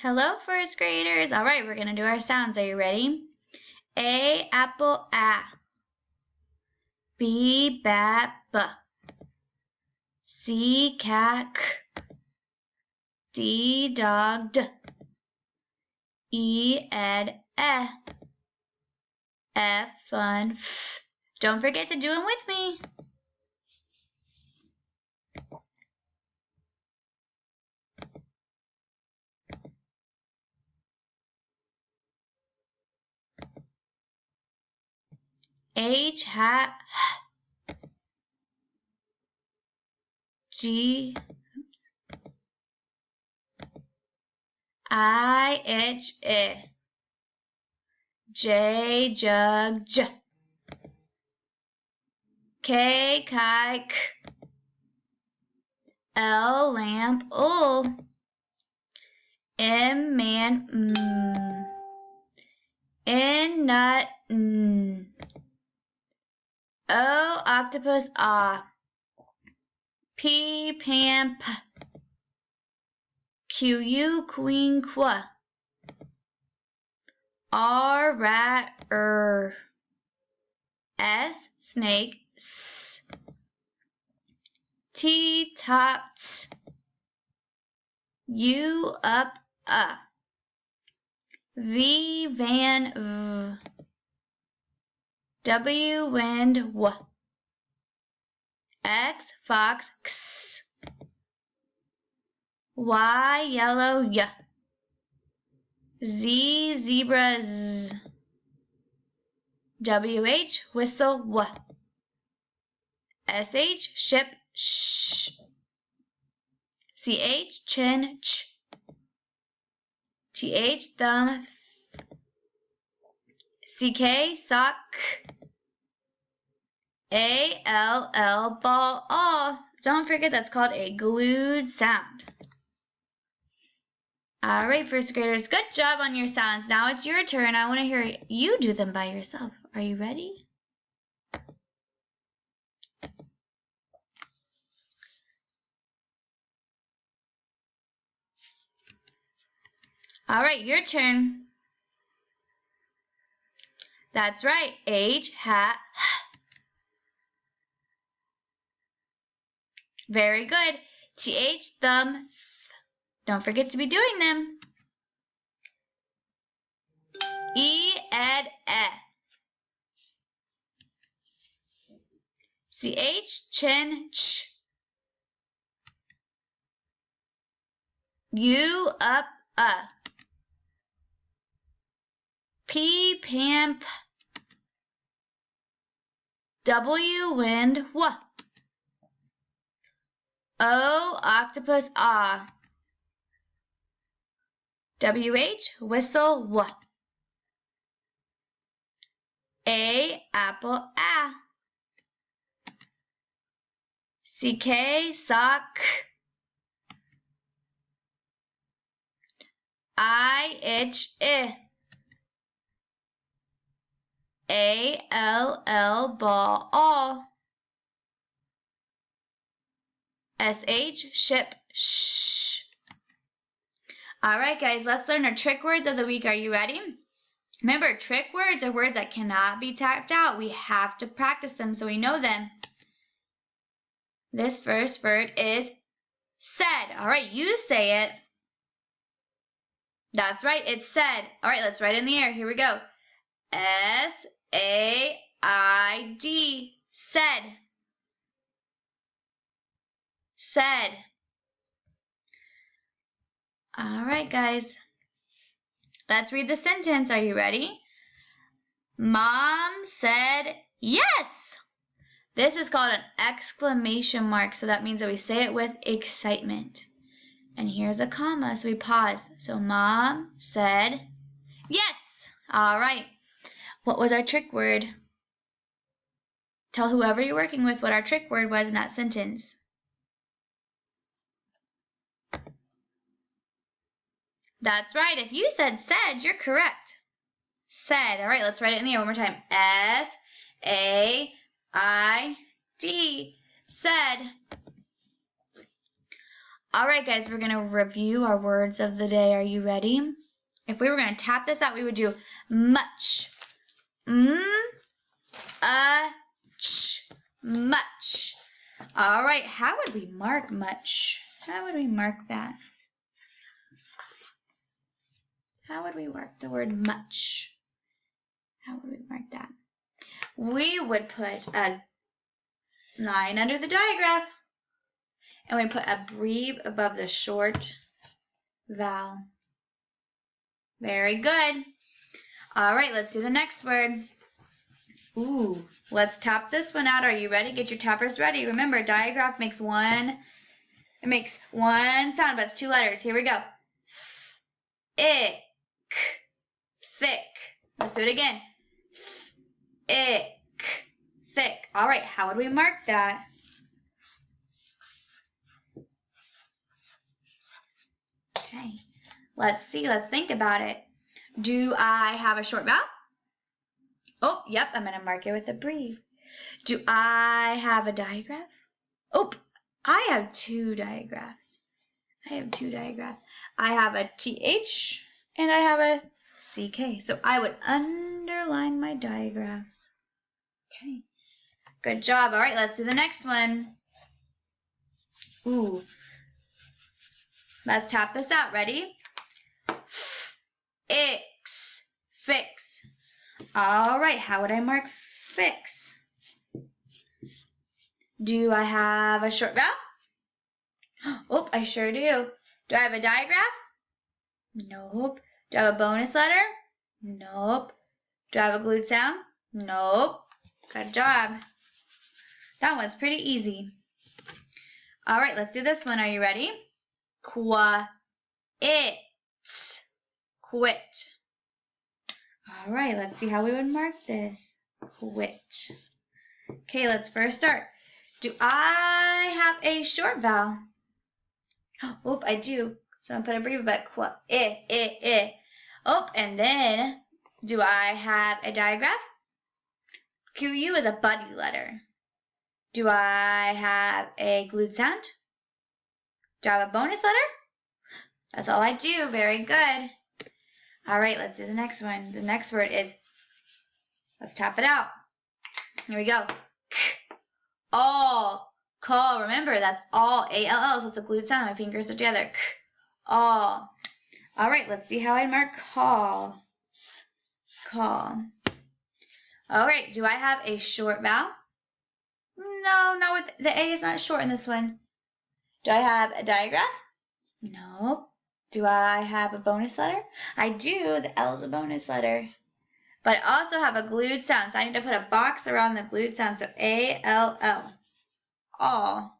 Hello, first graders. All right, we're going to do our sounds. Are you ready? A, apple, A. B, bat, B. C, cat, K. D, dog, D. E, ed, E. F, fun, F. Don't forget to do them with me. H, hat, G, I, H, I. J, jug, J. K, kike. L, lamp, L. M, man, N, nut, N. O, octopus, ah. P, pan, P. Q, U, queen, qua. R, rat, S, snake, S. T, top, T. U, up, V, van, V. W, wind, W. X, fox, X. Y, yellow, Y. Z, zebra, Z. WH, whistle, W. SH, ship, sh. CH, chin, ch. TH, thumb, th. CK, sock. ALL, ball, all. Don't forget that's called a glued sound. All right, first graders, good job on your sounds. Now it's your turn. I want to hear you do them by yourself. Are you ready? All right, your turn. That's right. H, hat, very good. TH, thumb, th. Don't forget to be doing them. E, ed, e. CH, chin, ch. U, up, P, pan, p. W, wind, w. O, octopus, ah. WH, whistle, w. A, apple, a. CK, sock. IH, I. ALL, ball, all. SH, ship, sh. All right, guys, let's learn our trick words of the week. Are you ready? Remember, trick words are words that cannot be tapped out. We have to practice them so we know them. This first word is said. All right, you say it. That's right, it's said. All right, let's write it in the air. Here we go. S-A-I-D, said. Said. All right, guys. Let's read the sentence. Are you ready? Mom said yes. This is called an exclamation mark, so that means that we say it with excitement. And here's a comma, so we pause. So Mom said yes. All right. What was our trick word? Tell whoever you're working with what our trick word was in that sentence. That's right. If you said you're correct. Said. All right, let's write it in the air one more time. S-A-I-D. Said. All right, guys, we're going to review our words of the day. Are you ready? If we were going to tap this out, we would do much. Much. All right, how would we mark much? How would we mark that? How would we mark the word much? How would we mark that? We would put a line under the diagraph, and we put a breve above the short vowel. Very good. All right, let's do the next word. Ooh, let's tap this one out. Are you ready? Get your tappers ready. Remember, a diagraph makes one sound, but it's 2 letters. Here we go. Ick. Thick. Let's do it again. Ick. Thick. All right, how would we mark that? Okay, let's see. Let's think about it. Do I have a short vowel? Oh, yep, I'm going to mark it with a breve. Do I have a digraph? Oh, I have 2 digraphs. I have a TH and I have a CK. So I would underline my digraphs. Okay, good job. All right, let's do the next one. Ooh, let's tap this out. Ready? Ix, fix. All right, how would I mark fix? Do I have a short vowel? Oh, I sure do. Do I have a digraph? Nope. Do I have a bonus letter? Nope. Do I have a glued sound? Nope. Good job. That one's pretty easy. All right, let's do this one. Are you ready? Quit. Quit. All right, let's see how we would mark this. Quit. Okay, let's first start. Do I have a short vowel? Oh, I do. So I'm going to put a breve about quit. Oh, and then do I have a digraph? QU is a buddy letter. Do I have a glued sound? Do I have a bonus letter? That's all I do. Very good. All right, let's do the next one. The next word is, let's tap it out. Here we go. All. Call. Remember, that's all. A-L-L, so it's a glued sound. My fingers are together. All. All right, let's see how I mark call. Call. All right, do I have a short vowel? No, not with the A is not short in this one. Do I have a digraph? No. Do I have a bonus letter? I do. The L is a bonus letter. But I also have a glued sound, so I need to put a box around the glued sound. So A-L-L. All.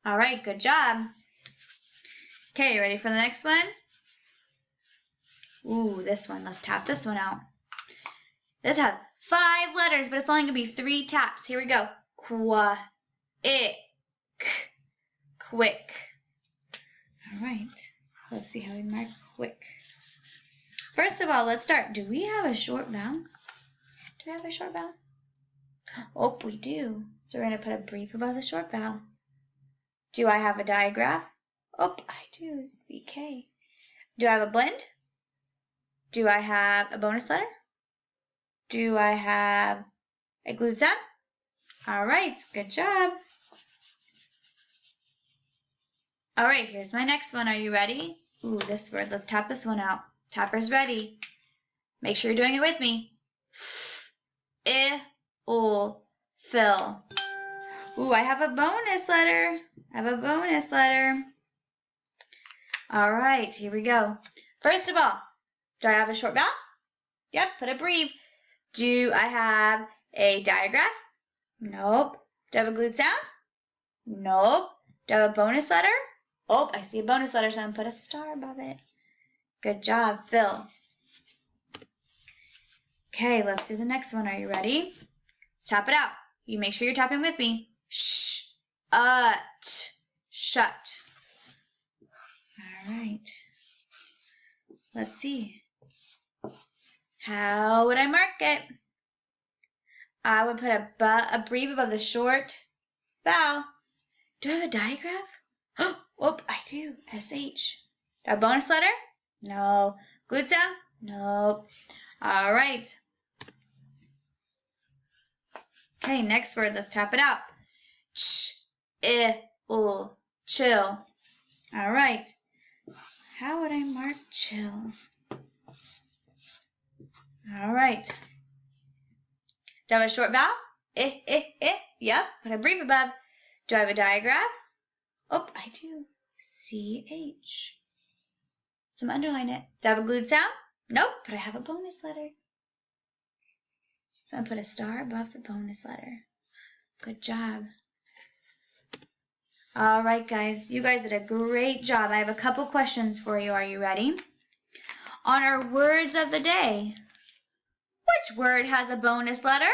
All right, good job. Okay, ready for the next one? Ooh, this one. Let's tap this one out. This has 5 letters, but it's only going to be 3 taps. Here we go. Quick. All right. Let's see how we mark quick. First of all, let's start. Do we have a short vowel? Do we have a short vowel? Oh, we do. So we're going to put a breve above the short vowel. Do I have a digraph? Oh, I do. CK. Do I have a blend? Do I have a bonus letter? Do I have a glued sound? All right, good job. All right, here's my next one. Are you ready? Ooh, this word. Let's tap this one out. Tapper's ready. Make sure you're doing it with me. Fill. Ooh, I have a bonus letter. All right, here we go. First of all, do I have a short vowel? Yep, put a breve. Do I have a digraph? Nope. Do I have a glued sound? Nope. Do I have a bonus letter? Oh, I see a bonus letter, so I'm going to put a star above it. Good job, fill. Okay, let's do the next one. Are you ready? Let's tap it out. You make sure you're tapping with me. Shut. All right. Let's see. How would I mark it? I would put a breve above the short vowel. Do I have a digraph? Oh, I do. SH. Do I have a bonus letter? No. Glued sound? No. All right. Okay, next word. Let's tap it out. Chill. All right. How would I mark chill? All right. Do I have a short vowel? Yep. Put a brief above. Do I have a digraph? Oh, I do. CH. So I'm underline it. Do I have a glued sound? Nope, but I have a bonus letter. So I'm going to put a star above the bonus letter. Good job. All right, guys. You guys did a great job. I have a couple questions for you. Are you ready? On our words of the day, which word has a bonus letter?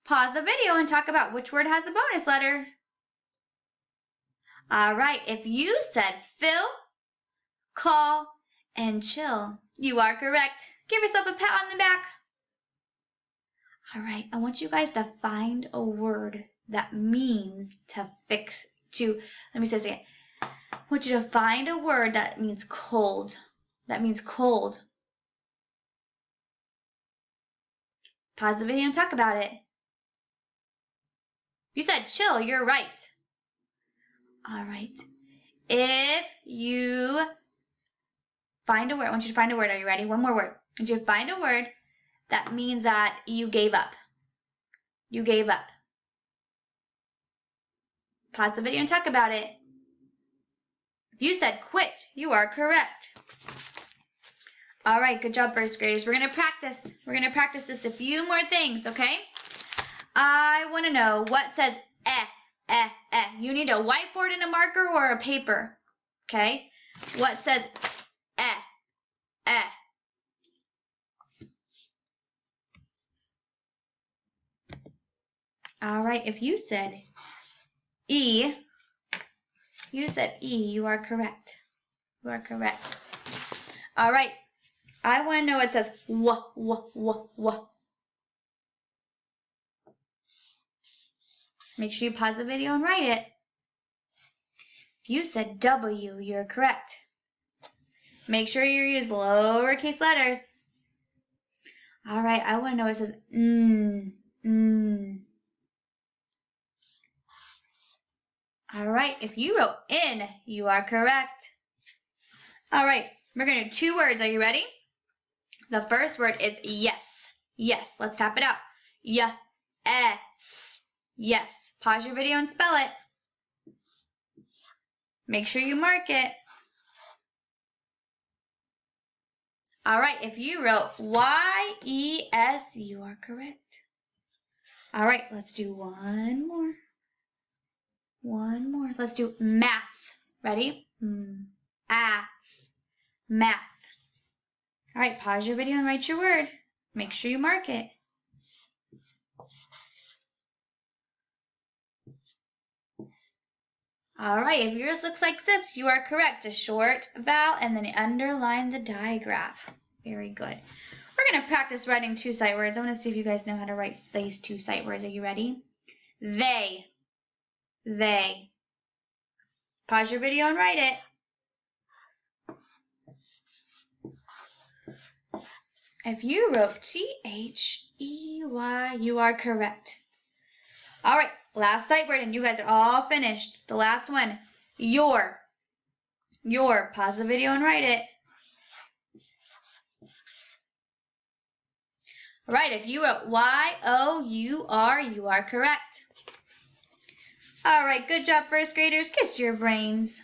Pause the video and talk about which word has a bonus letter. All right. If you said fill, call, and chill, you are correct. Give yourself a pat on the back. All right. I want you guys to find a word that means to fix. Let me say this again. I want you to find a word that means cold. That means cold. Pause the video and talk about it. You said chill, you're right. All right. If you find a word, I want you to find a word. Are you ready? One more word. I want you to find a word that means that you gave up. You gave up. Pause the video and talk about it. If you said quit, you are correct. All right, good job, first graders. We're going to practice. We're going to practice this a few more things, okay? I want to know what says eh. You need a whiteboard and a marker or a paper, okay? What says eh? All right, if you said E, you are correct. You are correct. All right, I want to know what says w. Make sure you pause the video and write it. If you said W, you're correct. Make sure you use lowercase letters. All right, I want to know what says All right, if you wrote in, you are correct. All right, we're going to do two words. Are you ready? The first word is yes. Yes, let's tap it out. Yes. Yes. Pause your video and spell it. Make sure you mark it. All right, if you wrote Y-E-S, you are correct. All right, let's do one more. One more. Let's do math. Ready? Math. All right, pause your video and write your word. Make sure you mark it. All right, if yours looks like this, you are correct. A short vowel and then underline the digraph. Very good. We're going to practice writing two sight words. I want to see if you guys know how to write these two sight words. Are you ready? They. Pause your video and write it. If you wrote T-H-E-Y, you are correct. All right, last sight word, and you guys are all finished. The last one, your. Pause the video and write it. All right, if you wrote Y-O-U-R, you are correct. All right, good job, first graders. Kiss your brains.